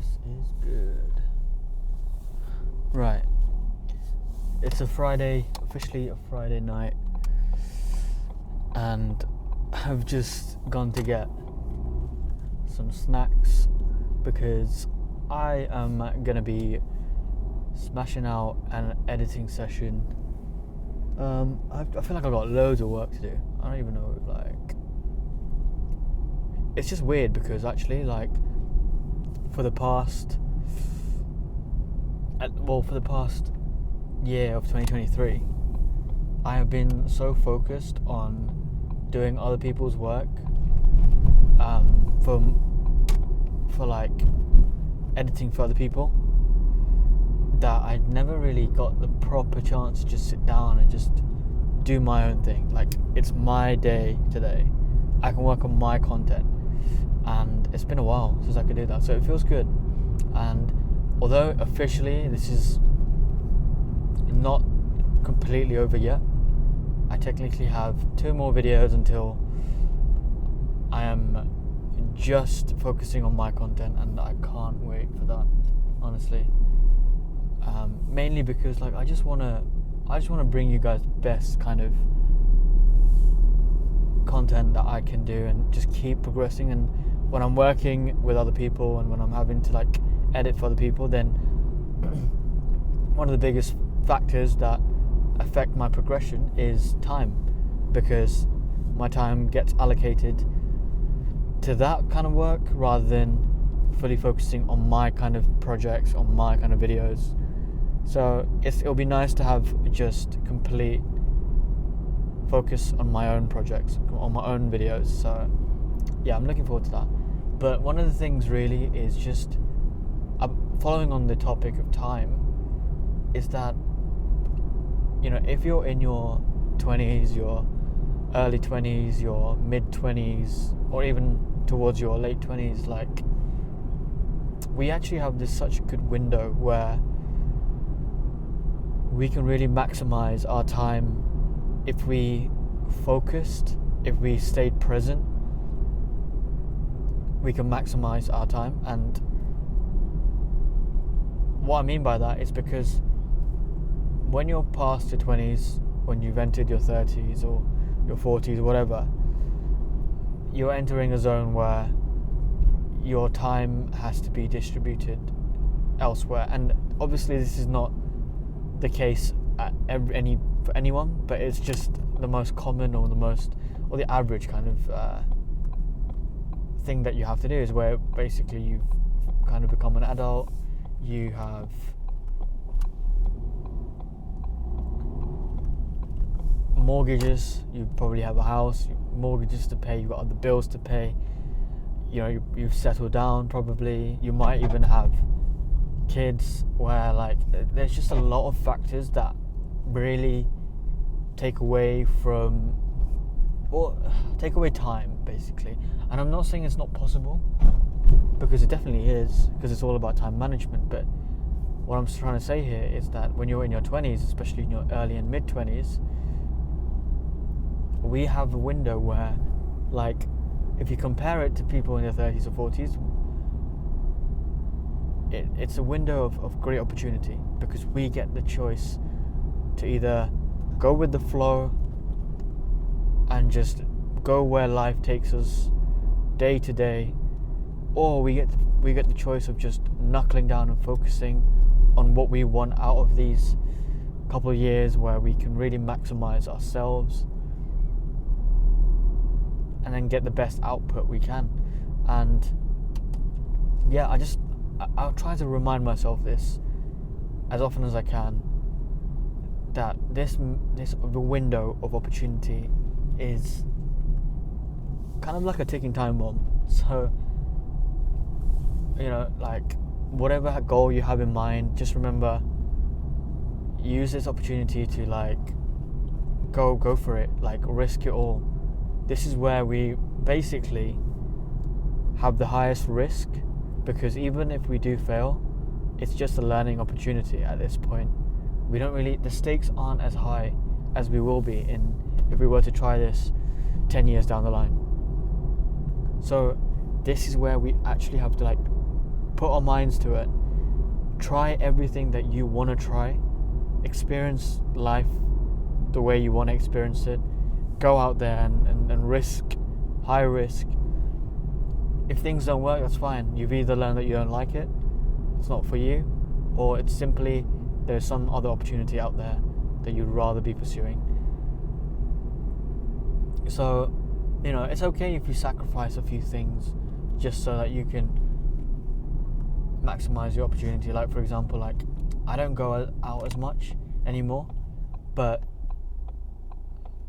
This is good. Right. It's a Friday, officially a Friday night, and I've just gone to get some snacks because I am gonna be smashing out an editing session. I feel like I've got loads of work to do. I don't even know, it's just weird because actually, for the past year of 2023, I have been so focused on doing other people's work, for editing for other people, that I never really got the proper chance to just sit down and just do my own thing. It's my day today. I can work on my content, and it's been a while since I could do that, so it feels good. And although officially this is not completely over yet, I technically have 2 more videos until I am just focusing on my content, and I can't wait for that, honestly. Mainly because I just want to bring you guys the best kind of content that I can do, and just keep progressing. And when I'm working with other people and when I'm having to edit for other people, then one of the biggest factors that affect my progression is time, because my time gets allocated to that kind of work rather than fully focusing on my kind of projects, on my kind of videos. So it'll be nice to have just complete focus on my own projects, on my own videos. So yeah, I'm looking forward to that. But one of the things really is just following on the topic of time, is that, if you're in your 20s, your early 20s, your mid 20s, or even towards your late 20s, we actually have this such a good window where we can really maximize our time if we focused, if we stayed present. We can maximize our time. And what I mean by that is because when you're past your 20s, when you've entered your 30s or your 40s, whatever, you're entering a zone where your time has to be distributed elsewhere. And obviously this is not the case for anyone, but it's just the most common or the average kind of thing that you have to do, is where basically you've kind of become an adult. You have mortgages, you probably have a house, mortgages to pay, you've got other bills to pay, you've settled down probably, you might even have kids, where there's just a lot of factors that really take away time, basically. And I'm not saying it's not possible, because it definitely is, because it's all about time management. But what I'm trying to say here is that when you're in your 20s, especially in your early and mid 20s, we have a window where, if you compare it to people in their 30s or 40s, it's a window of great opportunity, because we get the choice to either go with the flow and just go where life takes us day to day, or we get the choice of just knuckling down and focusing on what we want out of these couple of years, where we can really maximize ourselves and then get the best output we can. And yeah, I'll try to remind myself this as often as I can, that the window of opportunity is kind of like a ticking time bomb. So, whatever goal you have in mind, just remember, use this opportunity to go for it, risk it all. This is where we basically have the highest risk, because even if we do fail, it's just a learning opportunity at this point. The stakes aren't as high as we will be if we were to try this 10 years down the line. So this is where we actually have to put our minds to it, try everything that you want to try, experience life the way you want to experience it, go out there and risk, high risk. If things don't work, that's fine. You've either learned that you don't like it, it's not for you, or it's simply there's some other opportunity out there that you'd rather be pursuing. So, it's okay if you sacrifice a few things just so that you can maximize your opportunity. Like, for example, I don't go out as much anymore, but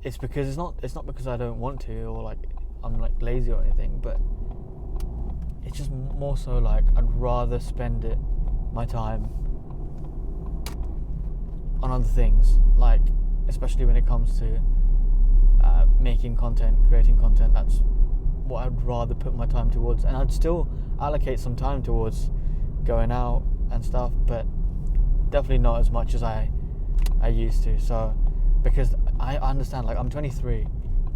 it's because it's not because I don't want to, or I'm lazy or anything, but it's just more so I'd rather spend my time on other things, especially when it comes to making content, creating content. That's what I'd rather put my time towards, and I'd still allocate some time towards going out and stuff, but definitely not as much as I used to. So, because I understand, I'm 23,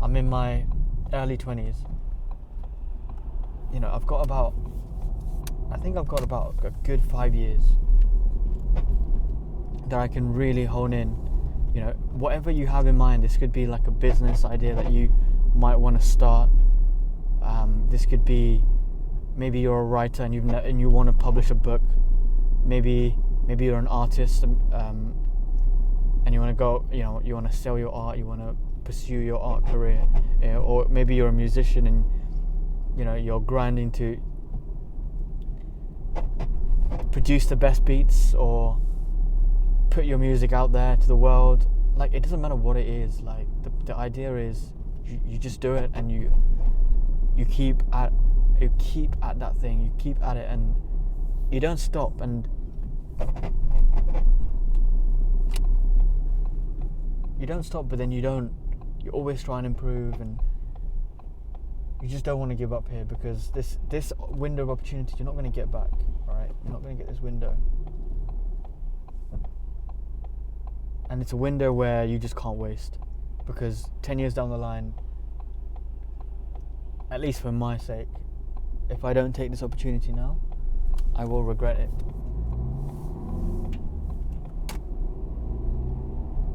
I'm in my early 20s, I've got about a good 5 years that I can really hone in. Whatever you have in mind, this could be a business idea that you might want to start. This could be, maybe you're a writer and you want to publish a book. Maybe you're an artist and you want to go, you want to sell your art, you want to pursue your art career, or maybe you're a musician and you're grinding to produce the best beats or put your music out there to the world. It doesn't matter what it is. The idea is you just do it, and you keep at that thing, you keep at it, and you don't stop. And you don't stop, but then you always try and improve, and you just don't want to give up here, because this window of opportunity you're not going to get back. All right, you're not going to get this window, and it's a window where you just can't waste, because 10 years down the line, at least for my sake, if I don't take this opportunity now, I will regret it.